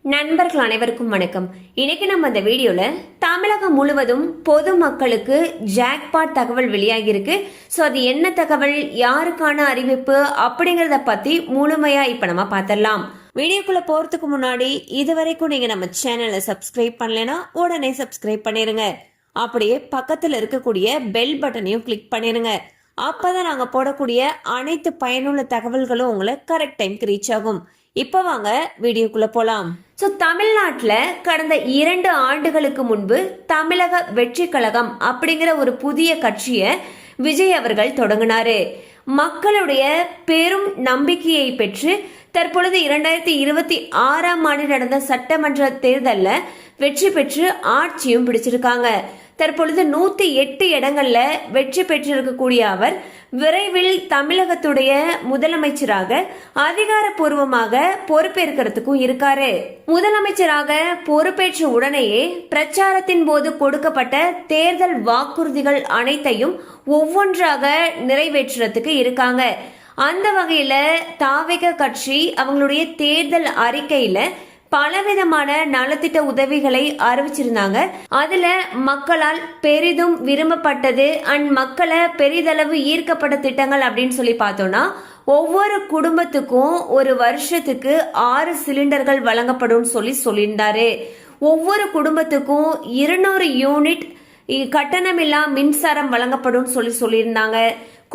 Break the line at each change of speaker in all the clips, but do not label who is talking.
நண்பர்கள் அனைவருக்கும் வணக்கம். இன்னைக்கு நம்ம இந்த வீடியோல தமிழகம் முழுவதும் பொதுமக்களுக்கு ஜாக்பாட் தகவல் வெளியாகி இருக்கு. ஸோ அது என்ன தகவல், யாருக்கான அறிவிப்பு அப்படிங்கறத பத்தி முழுமையா இப்ப நம்ம பார்த்திடலாம். வீடியோக்குள்ள போறதுக்கு முன்னாடி இதுவரைக்கும் நீங்க நம்ம சேனலை சப்ஸ்கிரைப் பண்ணலைன்னா உடனே சப்ஸ்கிரைப் பண்ணிருங்க. அப்படியே பக்கத்துல இருக்கக்கூடிய பெல் பட்டனையும் கிளிக் பண்ணிருங்க. அப்பதான் நாங்க போடக்கூடிய அனைத்து பயனுள்ள தகவல்களும் உங்களை கரெக்ட் டைம்க்கு ரீச் ஆகும். இப்ப வாங்க வீடியோக்குள்ள போலாம். சோ தமிழ்நாட்டுல கடந்த 2 ஆண்டுகளுக்கு முன்பு தமிழக வெற்றி கழகம் அப்படிங்கிற ஒரு புதிய கட்சியை விஜய் அவர்கள் தொடங்கினாரு. மக்களுடைய பெரும் நம்பிக்கையை பெற்று தற்பொழுது 2026ஆம் ஆண்டு நடந்த சட்டமன்ற தேர்தலில் வெற்றி பெற்று ஆட்சியும் பிடிச்சிருக்காங்க. தற்பொழுது 108 இடங்கள்ல வெற்றி பெற்றிருக்கக்கூடிய அவர் விரைவில் தமிழகத்துடைய முதலமைச்சராக அதிகாரப்பூர்வமாக பொறுப்பேற்கிறதுக்கும் இருக்காரு. முதலமைச்சராக பொறுப்பேற்ற உடனேயே பிரச்சாரத்தின் போது கொடுக்கப்பட்ட தேர்தல் வாக்குறுதிகள் அனைத்தையும் ஒவ்வொன்றாக நிறைவேற்றுறதுக்கு இருக்காங்க. அந்த வகையில தாவேக கட்சி அவங்களுடைய தேர்தல் அறிக்கையில பலவிதமான நலத்திட்ட உதவிகளை அறிவிச்சிருந்தாங்க. அதுல மக்களால் பெரிதும் விரும்பப்பட்டது அண்ட் மக்களை பெரிதளவு ஈர்க்கப்பட்ட திட்டங்கள் அப்படின்னு சொல்லி பார்த்தோம்னா, ஒவ்வொரு குடும்பத்துக்கும் ஒரு வருஷத்துக்கு 6 சிலிண்டர்கள் வழங்கப்படும் சொல்லியிருந்தாரு. ஒவ்வொரு குடும்பத்துக்கும் 200 யூனிட் கட்டணமில்லா மின்சாரம் வழங்கப்படும் சொல்லியிருந்தாங்க.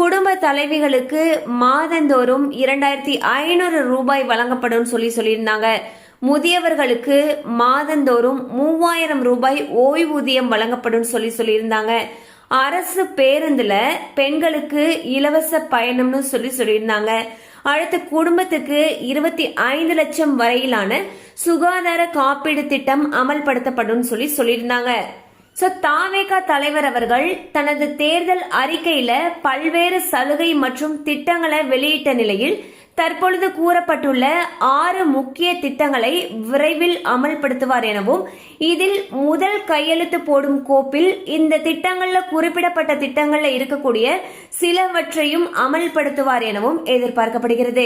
குடும்ப தலைவிகளுக்கு மாதந்தோறும் 2500 ரூபாய் வழங்கப்படும் சொல்லியிருந்தாங்க. முதியவர்களுக்கு மாதந்தோறும் 3000 ரூபாய் ஓய்வூதியம் வழங்கப்படும் சொல்லியிருந்தாங்க. அரசு பேருந்துல பெண்களுக்கு இலவச பயணம்னு சொல்லியிருந்தாங்க. அடுத்த குடும்பத்துக்கு 25 லட்சம் வரையிலான சுகாதார காப்பீடு திட்டம் அமல்படுத்தப்படும் சொல்லியிருந்தாங்க. தாவேகா தலைவர் அவர்கள் தனது தேர்தல் அறிக்கையில பல்வேறு சலுகை மற்றும் திட்டங்களை வெளியிட்ட நிலையில் தற்பொழுது கூறப்பட்டுள்ள 6 முக்கிய திட்டங்களை விரைவில் அமல்படுத்துவார் எனவும், இதில் முதல் கையெழுத்து போடும் கோப்பில் இந்த திட்டங்கள்ல குறிப்பிடப்பட்ட திட்டங்கள்ல இருக்கக்கூடிய சிலவற்றையும் அமல்படுத்துவார் எனவும் எதிர்பார்க்கப்படுகிறது.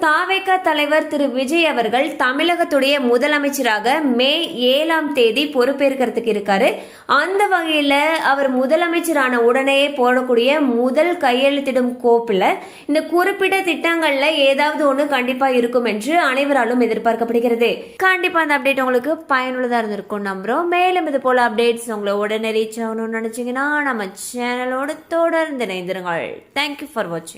தாவேகா தலைவர் திரு விஜய் அவர்கள் தமிழகத்துடைய முதலமைச்சராக மே 7ஆம் தேதி பொறுப்பேற்கிறதுக்கு இருக்காரு. அந்த வகையில அவர் முதலமைச்சரான உடனே போடக்கூடிய முதல் கையெழுத்திடும் கோப்புல இந்த குறிப்பிட்ட திட்டங்கள்ல ஏதாவது ஒண்ணு கண்டிப்பா இருக்கும் என்று அனைவராலும் எதிர்பார்க்கப்படுகிறது. கண்டிப்பா அந்த அப்டேட் உங்களுக்கு பயனுள்ளதா இருந்திருக்கும் நம்புறோம். மேலும் இது போல அப்டேட்ஸ் உங்களை உடனே ரீச் ஆகணும்னு நினைச்சீங்கன்னா நம்ம சேனலோட தொடர்ந்து இணைந்திருங்கள். தேங்க்யூ ஃபார் வாட்சிங்.